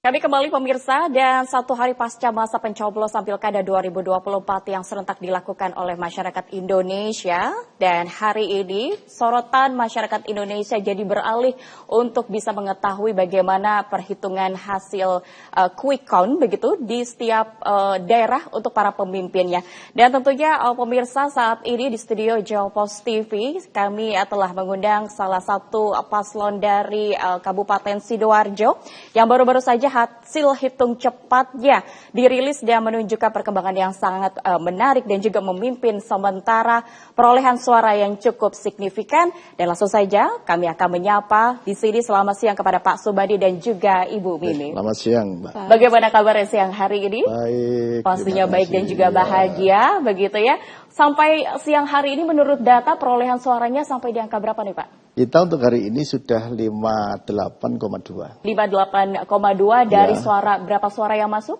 Kami kembali pemirsa, dan satu hari pasca masa pencoblosan Pilkada 2024 yang serentak dilakukan oleh masyarakat Indonesia, dan hari ini sorotan masyarakat Indonesia jadi beralih untuk bisa mengetahui bagaimana perhitungan hasil quick count begitu di setiap daerah untuk para pemimpinnya. Dan tentunya pemirsa, saat ini di studio Jawa Post TV kami telah mengundang salah satu paslon dari Kabupaten Sidoarjo yang baru-baru saja hasil hitung cepatnya dirilis dan menunjukkan perkembangan yang sangat menarik dan juga memimpin sementara perolehan suara yang cukup signifikan. Dan langsung saja kami akan menyapa di sini. Selamat siang kepada Pak Subandi dan juga Ibu Mimi. Selamat siang, Mbak. Bagaimana kabarnya siang hari ini? Baik. Pastinya baik dan juga bahagia, begitu ya. Sampai siang hari ini menurut data perolehan suaranya sampai di angka berapa nih Pak? Kita untuk hari ini sudah 58,2. 58,2 dari suara, berapa suara yang masuk?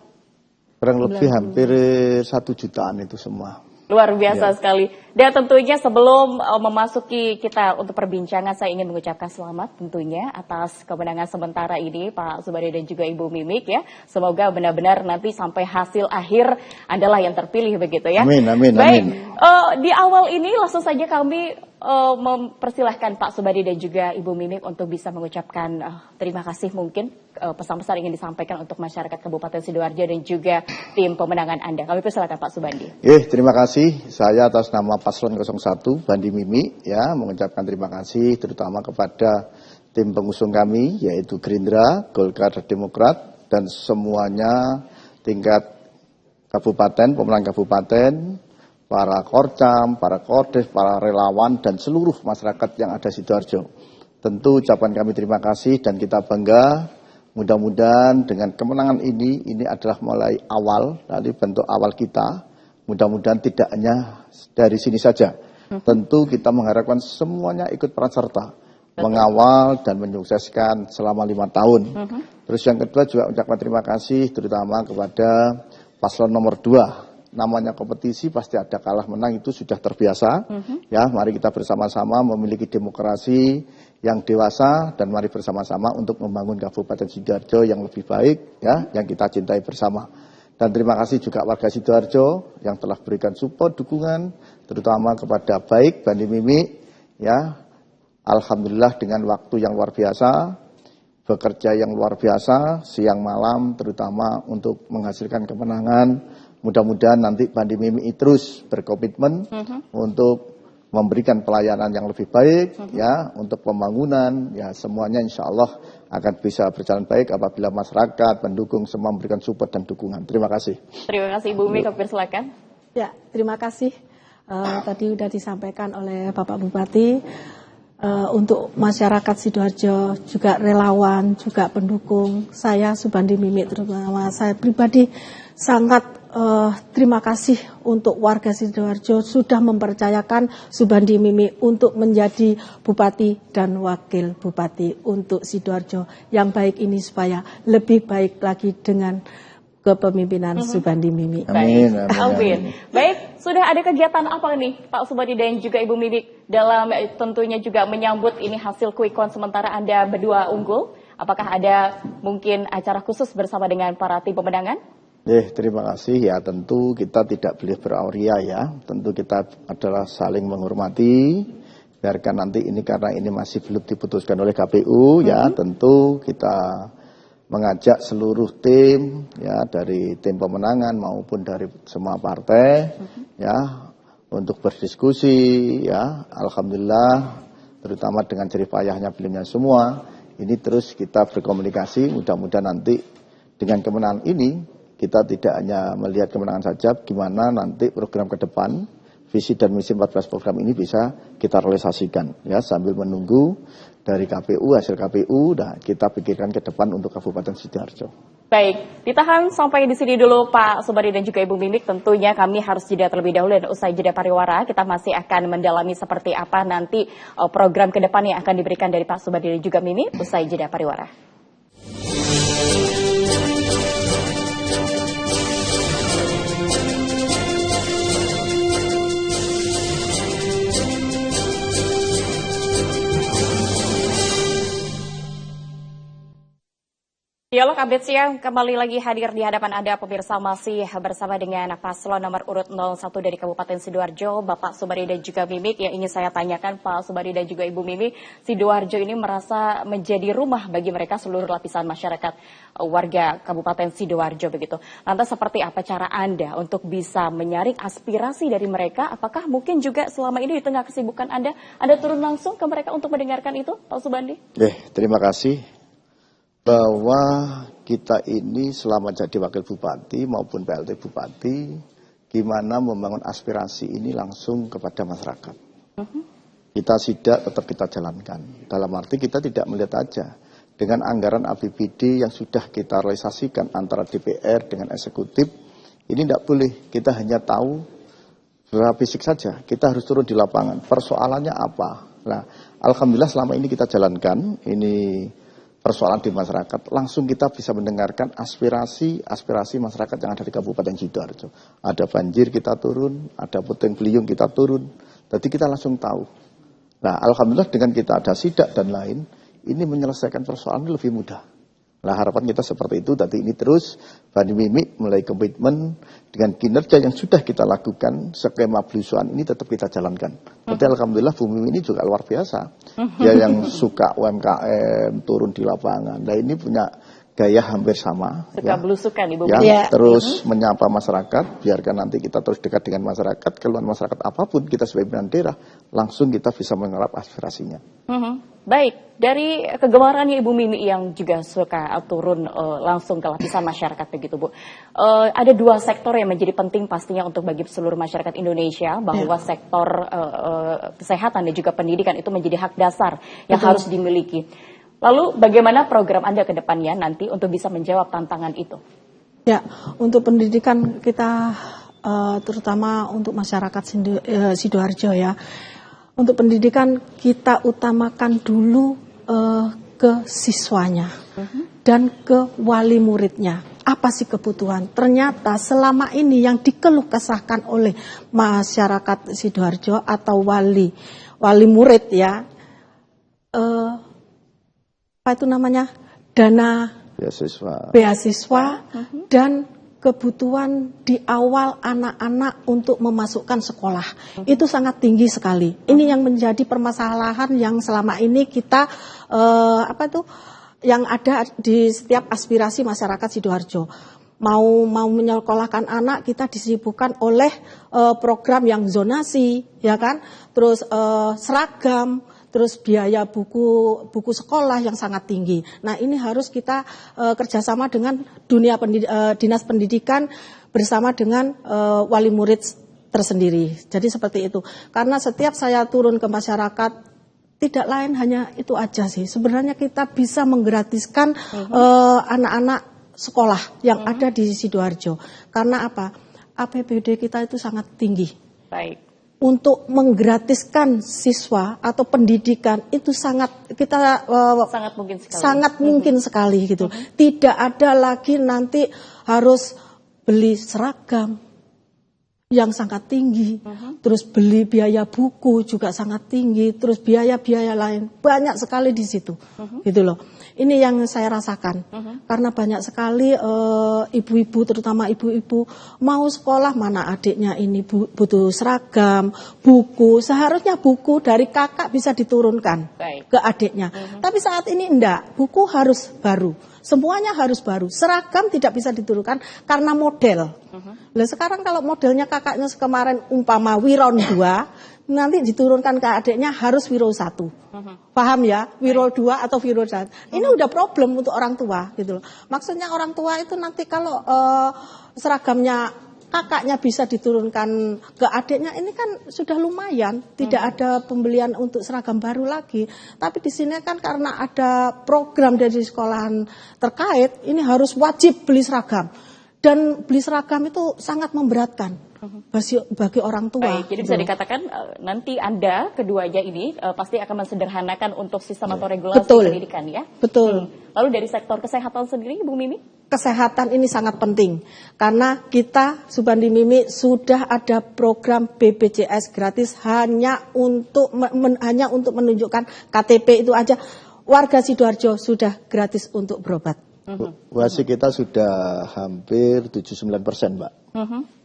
Kurang lebih hampir 1 jutaan itu semua. Luar biasa sekali. Dan tentunya sebelum memasuki kita untuk perbincangan, saya ingin mengucapkan selamat tentunya atas kemenangan sementara ini Pak Subandi dan juga Ibu Mimik ya. Semoga benar-benar nanti sampai hasil akhir adalah yang terpilih begitu ya. Amin, amin, baik, amin. Di awal ini langsung saja kami mempersilahkan Pak Subandi dan juga Ibu Mimik untuk bisa mengucapkan terima kasih, mungkin pesan-pesan ingin disampaikan untuk masyarakat Kabupaten Sidoarjo dan juga tim pemenangan Anda. Kami persilakan Pak Subandi. Terima kasih. Saya atas nama Paslon 01 Bandi Mimi ya mengucapkan terima kasih terutama kepada tim pengusung kami yaitu Gerindra, Golkar, Demokrat dan semuanya tingkat kabupaten, pemenang kabupaten, para korcam, para kordes, para relawan dan seluruh masyarakat yang ada di Sidoarjo. Tentu ucapan kami terima kasih dan kita bangga. Mudah-mudahan dengan kemenangan ini adalah mulai awal, dari bentuk awal kita. Mudah-mudahan tidak hanya dari sini saja. Tentu kita mengharapkan semuanya ikut peran serta. Mengawal dan menyukseskan selama 5 tahun. Terus yang kedua juga ucapkan terima kasih terutama kepada paslon nomor 2. Namanya kompetisi pasti ada kalah menang, itu sudah terbiasa. Ya, mari kita bersama-sama memiliki demokrasi yang dewasa dan mari bersama-sama untuk membangun Kabupaten Sidoarjo yang lebih baik ya, yang kita cintai bersama. Dan terima kasih juga warga Sidoarjo yang telah berikan support, dukungan terutama kepada baik Bandi Mimi ya. Alhamdulillah dengan waktu yang luar biasa, bekerja yang luar biasa siang malam terutama untuk menghasilkan kemenangan. Mudah-mudahan nanti Bandi Mimi terus berkomitmen untuk memberikan pelayanan yang lebih baik ya, untuk pembangunan ya, semuanya insya Allah akan bisa berjalan baik apabila masyarakat pendukung semua memberikan support dan dukungan. Terima kasih. Terima kasih Ibu Mimi, silakan. Ya, terima kasih. Tadi sudah disampaikan oleh Bapak Bupati. Untuk masyarakat Sidoarjo juga relawan, juga pendukung saya Subandi Mimi, terutama saya pribadi sangat terima kasih untuk warga Sidoarjo sudah mempercayakan Subandi Mimi untuk menjadi bupati dan wakil bupati untuk Sidoarjo yang baik ini supaya lebih baik lagi dengan kepemimpinan Subandi Mimi. Amin, amin, amin. Baik, sudah ada kegiatan apa nih Pak Subandi dan juga Ibu Mimi dalam tentunya juga menyambut ini hasil quick count sementara Anda berdua unggul? Apakah ada mungkin acara khusus bersama dengan para tim pemenangan? Terima kasih ya, tentu kita tidak boleh berauria ya, tentu kita adalah saling menghormati, biarkan nanti ini karena ini masih belum diputuskan oleh KPU ya, tentu kita mengajak seluruh tim ya, dari tim pemenangan maupun dari semua partai ya untuk berdiskusi ya. Alhamdulillah terutama dengan jerih payahnya beliaunya semua ini terus kita berkomunikasi, mudah-mudahan nanti dengan kemenangan ini kita tidak hanya melihat kemenangan saja, gimana nanti program ke depan, visi dan misi 14 program ini bisa kita realisasikan ya, sambil menunggu dari KPU, hasil KPU, nah kita pikirkan ke depan untuk Kabupaten Sidoarjo. Baik, ditahan sampai di sini dulu Pak Subandi dan juga Ibu Mimik. Tentunya kami harus jeda terlebih dahulu dan usai jeda pariwara kita masih akan mendalami seperti apa nanti program ke depan yang akan diberikan dari Pak Subandi dan juga Mimi usai jeda pariwara. Dialog Update Siang kembali lagi hadir di hadapan Anda pemirsa, masih bersama dengan paslon nomor urut 01 dari Kabupaten Sidoarjo, Bapak Subari dan juga Mimik. Yang ingin saya tanyakan Pak Subari dan juga Ibu Mimi, Sidoarjo ini merasa menjadi rumah bagi mereka seluruh lapisan masyarakat warga Kabupaten Sidoarjo begitu. Lantas seperti apa cara Anda untuk bisa menyaring aspirasi dari mereka? Apakah mungkin juga selama ini di tengah kesibukan Anda turun langsung ke mereka untuk mendengarkan itu, Pak Subandi? Terima kasih. Bahwa kita ini selama jadi wakil bupati maupun PLT bupati, gimana membangun aspirasi ini langsung kepada masyarakat. Kita sidak tetap kita jalankan. Dalam arti kita tidak melihat aja dengan anggaran APBD yang sudah kita realisasikan antara DPR dengan eksekutif, ini tidak boleh. Kita hanya tahu secara fisik saja. Kita harus turun di lapangan. Persoalannya apa? Nah, alhamdulillah selama ini kita jalankan ini persoalan di masyarakat, langsung kita bisa mendengarkan aspirasi masyarakat yang ada di Kabupaten Sidoarjo. Ada banjir kita turun, ada puting beliung kita turun, jadi kita langsung tahu. Nah, alhamdulillah dengan kita ada sidak dan lain, ini menyelesaikan persoalan lebih mudah. Nah, harapan kita seperti itu, tadi ini terus Bani Mimi mulai komitmen dengan kinerja yang sudah kita lakukan, skema belusuan ini tetap kita jalankan. Tapi alhamdulillah Bu Mimi ini juga luar biasa. Dia yang suka UMKM, turun di lapangan. Nah, ini punya gaya hampir sama. Suka belusukan Ibu Yang Mimi. terus menyapa masyarakat, biarkan nanti kita terus dekat dengan masyarakat, keluhan masyarakat apapun, kita sebagai pimpinan daerah, langsung kita bisa menyerap aspirasinya. Baik, dari kegemarannya Ibu Mimi yang juga suka turun langsung ke lapisan masyarakat begitu Bu. Ada dua sektor yang menjadi penting pastinya untuk bagi seluruh masyarakat Indonesia, bahwa sektor kesehatan dan juga pendidikan itu menjadi hak dasar yang harus dimiliki. Lalu bagaimana program Anda ke depannya nanti untuk bisa menjawab tantangan itu? Ya, untuk pendidikan kita terutama untuk masyarakat Sidoarjo ya. Untuk pendidikan kita utamakan dulu ke siswanya dan ke wali muridnya. Apa sih kebutuhan? Ternyata selama ini yang dikeluh kesahkan oleh masyarakat Sidoarjo atau wali murid ya, apa itu namanya, dana beasiswa dan kebutuhan di awal anak-anak untuk memasukkan sekolah itu sangat tinggi sekali. Ini yang menjadi permasalahan yang selama ini kita yang ada di setiap aspirasi masyarakat Sidoarjo. Mau menyekolahkan anak, kita disibukkan oleh program yang zonasi, ya kan? Terus seragam, terus biaya buku sekolah yang sangat tinggi. Nah, ini harus kita kerjasama dengan dinas pendidikan bersama dengan wali murid tersendiri. Jadi seperti itu. Karena setiap saya turun ke masyarakat, tidak lain hanya itu aja sih. Sebenarnya kita bisa menggratiskan anak-anak sekolah yang ada di Sidoarjo. Karena apa? APBD kita itu sangat tinggi. Baik. Untuk menggratiskan siswa atau pendidikan itu sangat mungkin sekali gitu. Tidak ada lagi nanti harus beli seragam yang sangat tinggi, terus beli biaya buku juga sangat tinggi, terus biaya-biaya lain banyak sekali di situ, gitu loh. Ini yang saya rasakan, karena banyak sekali ibu-ibu, terutama ibu-ibu mau sekolah, mana adiknya ini butuh seragam, buku, seharusnya buku dari kakak bisa diturunkan ke adiknya, tapi saat ini enggak, buku harus baru. Semuanya harus baru. Seragam tidak bisa diturunkan karena model. Nah, sekarang kalau modelnya kakaknya kemarin umpama Wiron 2, nanti diturunkan ke adiknya harus Wiro 1. Paham ya? Wiro 2 atau Wiro 1. Ini udah problem untuk orang tua gitu loh. Maksudnya orang tua itu nanti kalau seragamnya kakaknya bisa diturunkan ke adiknya, ini kan sudah lumayan, tidak ada pembelian untuk seragam baru lagi. Tapi di sini kan karena ada program dari sekolahan terkait, ini harus wajib beli seragam. Dan beli seragam itu sangat memberatkan bagi orang tua. Baik, jadi bisa dikatakan nanti Anda keduanya ini pasti akan mensederhanakan untuk sistem atau regulasi pendidikan ya? Betul. Lalu dari sektor kesehatan sendiri, Bu Mimi? Kesehatan ini sangat penting karena kita Subandi Mimi sudah ada program BPJS gratis hanya untuk menunjukkan KTP itu aja, warga Sidoarjo sudah gratis untuk berobat. UASI kita sudah hampir 79%, Mbak.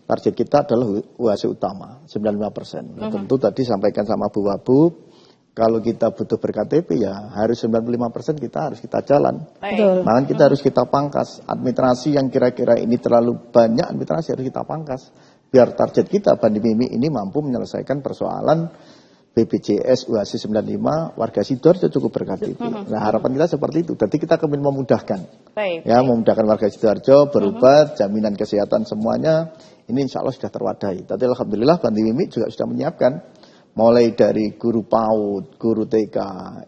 Target kita adalah UASI utama, 95%. Nah, tentu tadi sampaikan sama Bu Wabub, kalau kita butuh berKTP ya harus 95% kita harus kita jalan. Betul. Makanya kita harus kita pangkas. Administrasi yang kira-kira ini terlalu banyak administrasi harus kita pangkas. Biar target kita Bandi Mimi ini mampu menyelesaikan persoalan BPJS UASI 95 warga Sidoarjo cukup berKTP. Nah harapan kita seperti itu. Jadi kita ingin memudahkan. Ya memudahkan warga Sidoarjo berobat, jaminan kesehatan semuanya. Ini insya Allah sudah terwadahi. Tapi alhamdulillah Bandi Mimi juga sudah menyiapkan. Mulai dari guru PAUD, guru TK,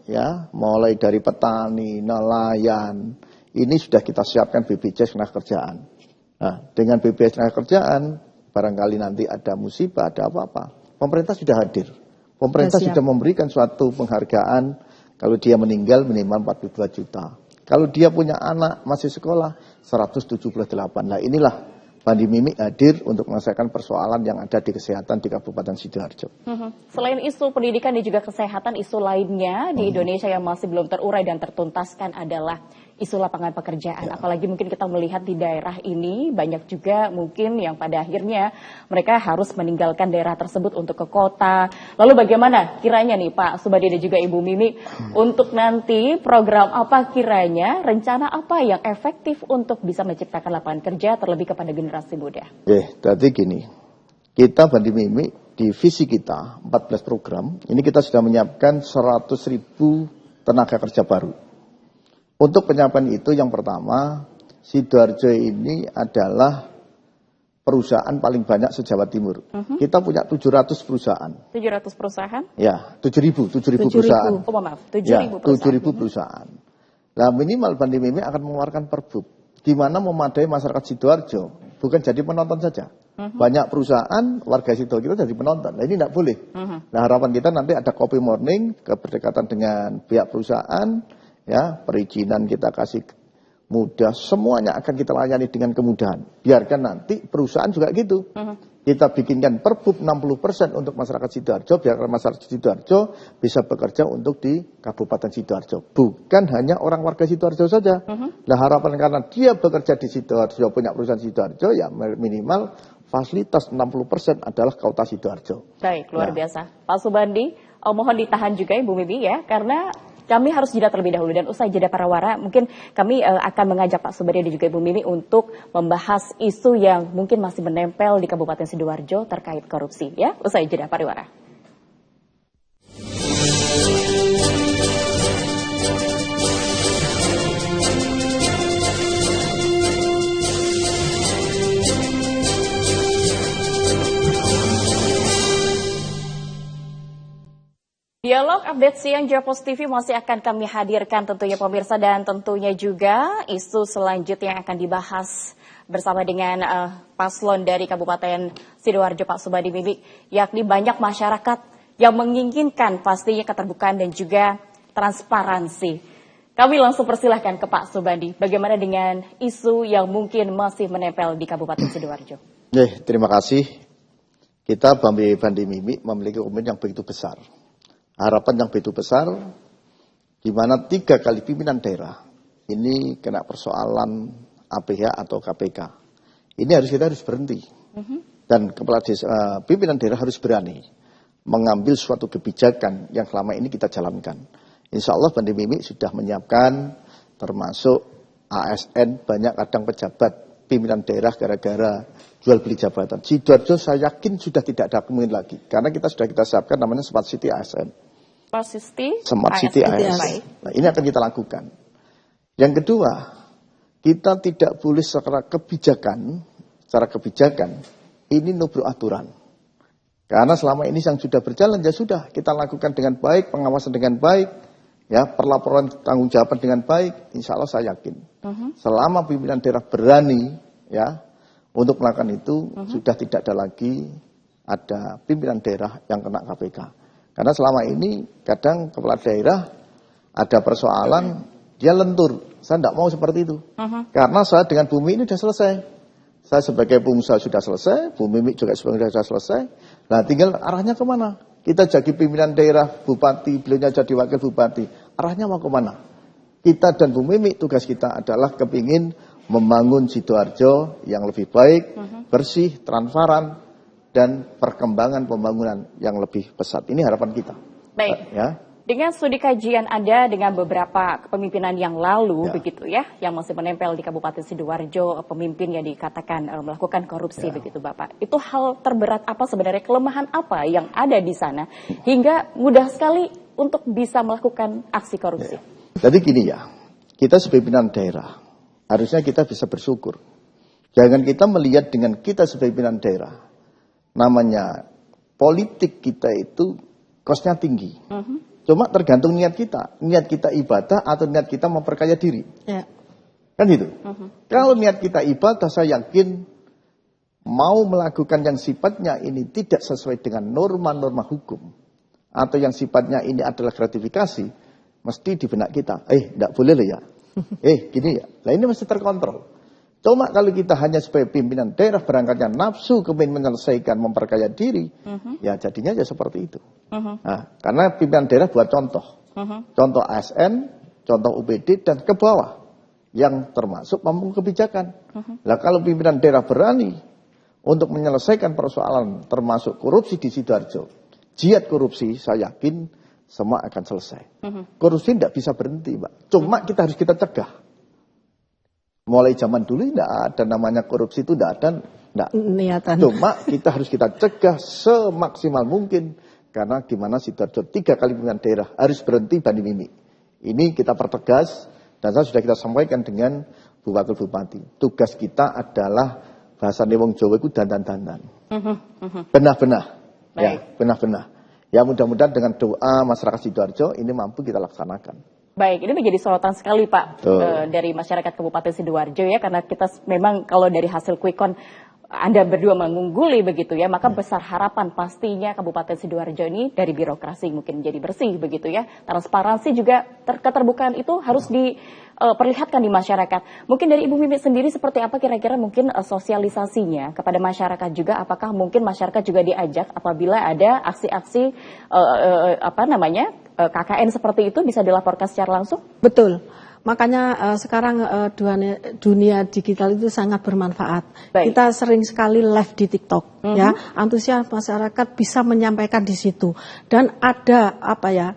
ya, mulai dari petani, nelayan, ini sudah kita siapkan BPJS Ketenagakerjaan. Nah, dengan BPJS Ketenagakerjaan, barangkali nanti ada musibah, ada apa-apa, pemerintah sudah hadir. Pemerintah sudah memberikan suatu penghargaan, kalau dia meninggal minimal 42 juta. Kalau dia punya anak masih sekolah, 178. Nah inilah Bandi Mimi hadir untuk menyelesaikan persoalan yang ada di kesehatan di Kabupaten Sidoarjo. Selain isu pendidikan dan juga kesehatan, isu lainnya di Indonesia yang masih belum terurai dan tertuntaskan adalah isu lapangan pekerjaan. Apalagi mungkin kita melihat di daerah ini banyak juga mungkin yang pada akhirnya mereka harus meninggalkan daerah tersebut untuk ke kota. Lalu bagaimana kiranya nih Pak Subandi dan juga Ibu Mimi untuk nanti program apa kiranya, rencana apa yang efektif untuk bisa menciptakan lapangan kerja terlebih kepada generasi muda? Jadi gini, kita Bandi Mimi di visi kita 14 program, ini kita sudah menyiapkan 100.000 tenaga kerja baru. Untuk penyiapan itu yang pertama, Sidoarjo ini adalah perusahaan paling banyak se-Jawa Timur. Kita punya 700 perusahaan. 700 perusahaan? Ya, 7.000 perusahaan. Oh maaf, 7.000 ya, perusahaan. 7.000 perusahaan. Nah minimal Bandi Mimi akan mengeluarkan perbuk. Gimana memadai masyarakat Sidoarjo, bukan jadi penonton saja. Banyak perusahaan, warga Sidoarjo kita jadi penonton. Nah ini tidak boleh. Nah harapan kita nanti ada copy morning, berdekatan dengan pihak perusahaan, ya perizinan kita kasih mudah, semuanya akan kita layani dengan kemudahan. Biarkan nanti perusahaan juga gitu. Kita bikinkan perbuk 60% untuk masyarakat Sidoarjo, biar masyarakat Sidoarjo bisa bekerja untuk di Kabupaten Sidoarjo. Bukan hanya orang warga Sidoarjo saja. Nah harapan karena dia bekerja di Sidoarjo, punya perusahaan Sidoarjo, ya minimal fasilitas 60% adalah Kota Sidoarjo. Baik, luar biasa. Pak Subandi, mohon ditahan juga Ibu Mimi ya, karena kami harus jeda terlebih dahulu dan usai jeda Parawara, mungkin kami akan mengajak Pak Subandi dan juga Ibu Mimi untuk membahas isu yang mungkin masih menempel di Kabupaten Sidoarjo terkait korupsi ya. Usai jeda Parawara. Dialog update siang Japos TV masih akan kami hadirkan tentunya pemirsa, dan tentunya juga isu selanjutnya yang akan dibahas bersama dengan paslon dari Kabupaten Sidoarjo Pak Subandi Mimi, yakni banyak masyarakat yang menginginkan pastinya keterbukaan dan juga transparansi. Kami langsung persilahkan ke Pak Subandi, bagaimana dengan isu yang mungkin masih menempel di Kabupaten Sidoarjo? Terima kasih. Kita Bandi Mimi memiliki komitmen yang begitu besar. Harapan yang begitu besar, di mana 3 kali pimpinan daerah ini kena persoalan APH atau KPK. Ini kita harus berhenti. Dan kepala desa, pimpinan daerah harus berani mengambil suatu kebijakan yang selama ini kita jalankan. Insya Allah Bandi Mimi sudah menyiapkan, termasuk ASN, banyak kadang pejabat pimpinan daerah gara-gara jual beli jabatan. Sidoarjo saya yakin sudah tidak ada kemungkinan lagi, karena kita sudah siapkan namanya Smart City ASN. Smart City ASN. Nah, ini akan kita lakukan. Yang kedua, kita tidak boleh secara kebijakan ini nubruk aturan. Karena selama ini yang sudah berjalan ya sudah kita lakukan dengan baik, pengawasan dengan baik, ya pelaporan tanggung jawaban dengan baik. Insya Allah saya yakin. Selama pimpinan daerah berani, ya untuk melakukan itu, sudah tidak ada lagi ada pimpinan daerah yang kena KPK. Karena selama ini kadang kepala daerah ada persoalan, dia lentur. Saya tidak mau seperti itu. Karena saya dengan Bu Mimi ini sudah selesai. Saya sebagai pengusaha sudah selesai, Bu Mimi juga sudah selesai. Nah tinggal arahnya kemana? Kita jadi pimpinan daerah, bupati, beliaunya jadi wakil bupati. Arahnya mau kemana? kita dan Bu Mimi tugas kita adalah kepingin membangun Sidoarjo yang lebih baik, bersih, transparan, dan perkembangan pembangunan yang lebih pesat. Ini harapan kita. Baik. Ya. Dengan studi kajian Anda dengan beberapa kepemimpinan yang lalu, Ya. begitu ya, yang masih menempel di Kabupaten Sidoarjo, pemimpin yang dikatakan melakukan korupsi, begitu Bapak. Itu hal terberat apa sebenarnya, kelemahan apa yang ada di sana, hingga mudah sekali untuk bisa melakukan aksi korupsi? Jadi gini ya, kita sebagai pimpinan daerah, harusnya kita bisa bersyukur. Jangan kita melihat dengan kita sebagai pimpinan daerah, namanya politik kita itu kosnya tinggi. Cuma tergantung niat kita ibadah atau niat kita memperkaya diri. Ya. Kan itu. Kalau niat kita ibadah, saya yakin mau melakukan yang sifatnya ini tidak sesuai dengan norma-norma hukum, atau yang sifatnya ini adalah gratifikasi, mesti di benak kita, tidak boleh loh ya. Gini ya. Nah ini mesti terkontrol. Cuma kalau kita hanya sebagai pimpinan daerah berangkatnya nafsu kemudian menyelesaikan memperkaya diri, ya jadinya ya seperti itu. Nah, karena pimpinan daerah buat contoh. Contoh ASN, contoh UPD, dan ke bawah. Yang termasuk pemangku kebijakan. Nah kalau pimpinan daerah berani untuk menyelesaikan persoalan termasuk korupsi di Sidoarjo, jihad korupsi, saya yakin semua akan selesai. Korupsi tidak bisa berhenti, Mbak. Cuma kita harus kita cegah. Mulai zaman dulu tidak ada namanya korupsi, itu tidak ada. Niatan. Cuma kita harus kita cegah semaksimal mungkin. Karena gimana Sidoarjo 3 kali pimpinan daerah harus berhenti Bani Mimi. Ini kita pertegas dan sudah kita sampaikan dengan Bu Wakil Bupati. Tugas kita adalah bahasa wong Jawa itu dandan-dandan. Benah-benah. Ya, benah-benah. Ya mudah-mudahan dengan doa masyarakat Sidoarjo ini mampu kita laksanakan. Baik, ini menjadi sorotan sekali Pak dari masyarakat Kabupaten Sidoarjo ya, karena kita memang kalau dari hasil quick count Anda berdua mengungguli begitu ya, maka besar harapan pastinya Kabupaten Sidoarjo ini dari birokrasi mungkin menjadi bersih begitu ya, transparansi juga keterbukaan itu harus diperlihatkan di masyarakat. Mungkin dari Ibu Mimi sendiri seperti apa kira-kira mungkin sosialisasinya kepada masyarakat juga, apakah mungkin masyarakat juga diajak apabila ada aksi-aksi KKN seperti itu bisa dilaporkan secara langsung? Betul. Makanya sekarang dunia digital itu sangat bermanfaat. Baik. Kita sering sekali live di TikTok, ya. Antusias masyarakat bisa menyampaikan di situ. Dan ada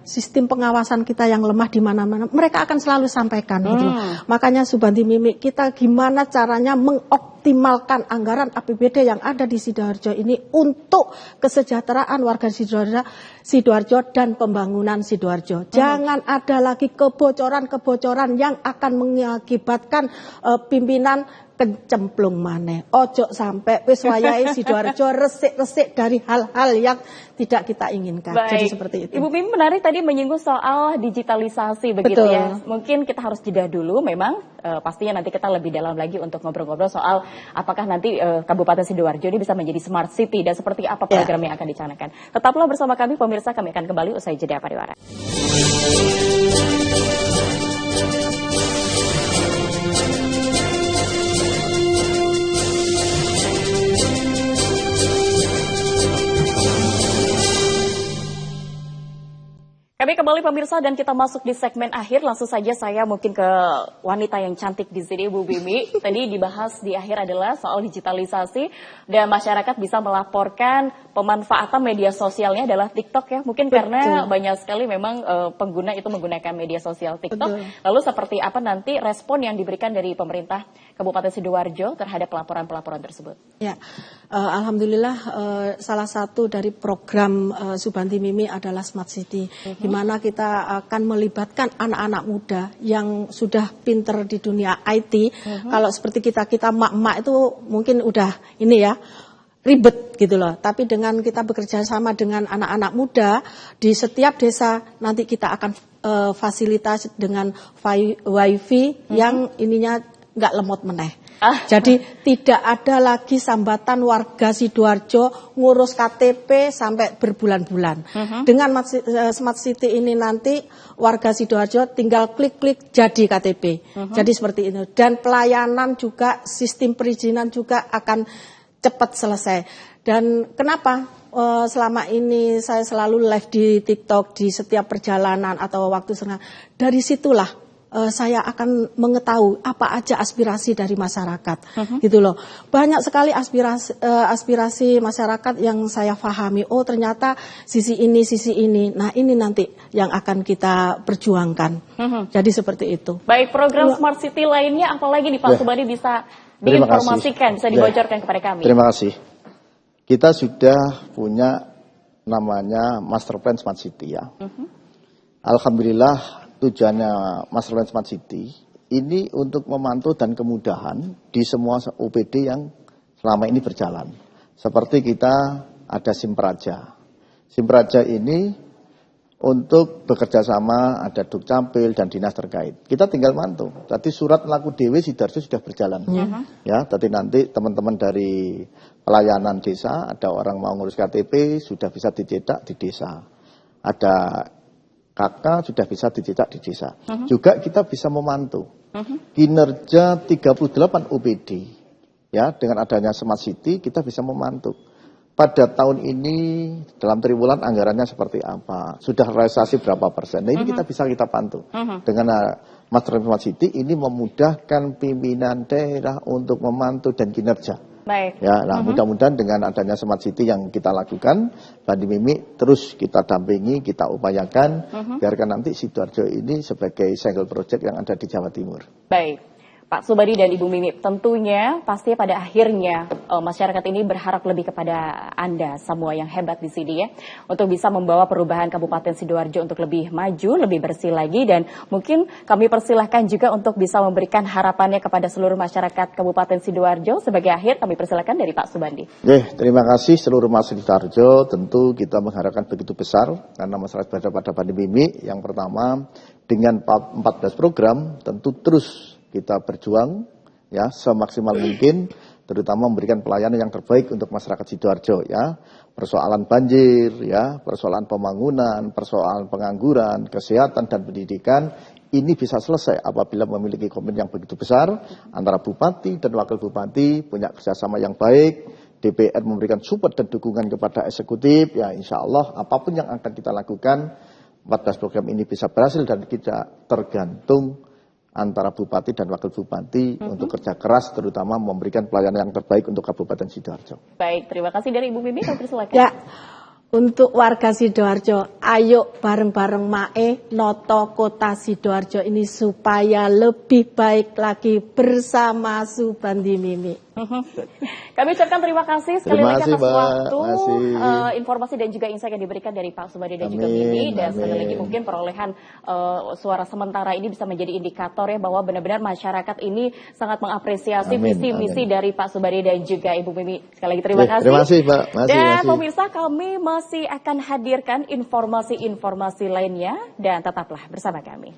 sistem pengawasan kita yang lemah di mana-mana, mereka akan selalu sampaikan. Gitu. Makanya Subandi Mimi, kita gimana caranya mengoptimalkan anggaran APBD yang ada di Sidoarjo ini untuk kesejahteraan warga Sidoarjo dan pembangunan Sidoarjo. Jangan ada lagi kebocoran-kebocoran yang akan mengakibatkan pimpinan kencemplung maneh. Ojo sampai wis wayahe Sidoarjo resik-resik dari hal-hal yang tidak kita inginkan. Baik. Jadi seperti itu. Ibu Mimi menarik tadi menyinggung soal digitalisasi begitu. Betul. Ya. Mungkin kita harus jeda dulu memang pastinya nanti kita lebih dalam lagi untuk ngobrol-ngobrol soal apakah nanti Kabupaten Sidoarjo ini bisa menjadi smart city dan seperti apa program yang akan dicanangkan. Tetaplah bersama kami pemirsa, kami akan kembali usai jeda pariwara. Kami kembali pemirsa dan kita masuk di segmen akhir. Langsung saja saya mungkin ke wanita yang cantik di sini, Bu Mimi. Tadi dibahas di akhir adalah soal digitalisasi dan masyarakat bisa melaporkan pemanfaatan media sosialnya adalah TikTok ya. Mungkin karena banyak sekali memang pengguna itu menggunakan media sosial TikTok. Lalu seperti apa nanti respon yang diberikan dari pemerintah Kabupaten Sidoarjo terhadap pelaporan-pelaporan tersebut? Ya, alhamdulillah salah satu dari program Subandi Mimi adalah Smart City. Di mana kita akan melibatkan anak-anak muda yang sudah pinter di dunia IT. Kalau seperti kita mak-mak itu mungkin udah ini ya ribet gitu loh. Tapi dengan kita bekerja sama dengan anak-anak muda di setiap desa nanti kita akan fasilitas dengan wifi yang ininya nggak lemot meneh. Jadi tidak ada lagi sambatan warga Sidoarjo ngurus KTP sampai berbulan-bulan. Dengan Smart City ini nanti warga Sidoarjo tinggal klik-klik jadi KTP. Jadi seperti itu. Dan pelayanan juga, sistem perizinan juga akan cepat selesai. Dan kenapa selama ini saya selalu live di TikTok di setiap perjalanan atau waktu setengah. Dari situlah saya akan mengetahui apa aja aspirasi dari masyarakat, gitu loh. Banyak sekali aspirasi masyarakat yang saya pahami. Oh ternyata sisi ini. Nah ini nanti yang akan kita perjuangkan. Jadi seperti itu. Baik, program Smart City lainnya apalagi nih Pak Subandi bisa diinformasikan, bisa dibocorkan kepada kami. Terima kasih. Kita sudah punya namanya Master Plan Smart City ya. Alhamdulillah tujuannya Master Plan Smart City ini untuk memantau dan kemudahan di semua OPD yang selama ini berjalan. Seperti kita ada Simpraja. Simpraja ini untuk bekerja sama ada Dukcapil dan dinas terkait. Kita tinggal mantau. Tadi surat laku dewe Sidoarjo sudah berjalan. Ya, tadi nanti teman-teman dari pelayanan desa, ada orang mau ngurus KTP sudah bisa dicetak di desa. Ada KK sudah bisa dicetak di desa. Juga kita bisa memantau kinerja 38 OPD. Ya, dengan adanya Smart City kita bisa memantau. Pada tahun ini dalam triwulan anggarannya seperti apa, sudah realisasi berapa persen. Nah ini kita pantau. Dengan Master Smart City ini memudahkan pimpinan daerah untuk memantau dan kinerja. Baik. Ya, nah mudah-mudahan dengan adanya Smart City yang kita lakukan, Bandi Mimi terus kita dampingi, kita upayakan, biarkan nanti Sidoarjo ini sebagai single project yang ada di Jawa Timur. Baik. Pak Subandi dan Ibu Mimi, tentunya pasti pada akhirnya masyarakat ini berharap lebih kepada Anda semua yang hebat di sini ya, untuk bisa membawa perubahan Kabupaten Sidoarjo untuk lebih maju, lebih bersih lagi, dan mungkin kami persilahkan juga untuk bisa memberikan harapannya kepada seluruh masyarakat Kabupaten Sidoarjo. Sebagai akhir kami persilahkan dari Pak Subandi. Terima kasih seluruh masyarakat Sidoarjo. Tentu kita mengharapkan begitu besar karena masyarakat pada Bandi Mimi. Yang pertama dengan 14 program tentu terus kita berjuang ya semaksimal mungkin, terutama memberikan pelayanan yang terbaik untuk masyarakat Sidoarjo ya. Persoalan banjir ya, persoalan pembangunan, persoalan pengangguran, kesehatan dan pendidikan ini bisa selesai apabila memiliki komitmen yang begitu besar antara bupati dan wakil bupati, punya kerjasama yang baik, DPR memberikan support dan dukungan kepada eksekutif ya, insya Allah apapun yang akan kita lakukan 14 program ini bisa berhasil dan tidak tergantung antara bupati dan wakil bupati untuk kerja keras, terutama memberikan pelayanan yang terbaik untuk Kabupaten Sidoarjo. Baik, terima kasih dari Ibu Mimi, kami persilakan. Ya, untuk warga Sidoarjo, ayo bareng-bareng mae noto kota Sidoarjo ini supaya lebih baik lagi bersama Subandi Mimi. Kami ucapkan terima kasih sekali lagi atas waktu, informasi dan juga insight yang diberikan dari Pak Subandi dan juga Mimi. Dan sekali lagi mungkin perolehan suara sementara ini bisa menjadi indikator ya bahwa benar-benar masyarakat ini sangat mengapresiasi visi misi dari Pak Subandi dan juga Ibu Mimi. Sekali lagi terima kasih. Terima kasih Pak. Dan pemirsa, kami masih akan hadirkan informasi-informasi lainnya dan tetaplah bersama kami.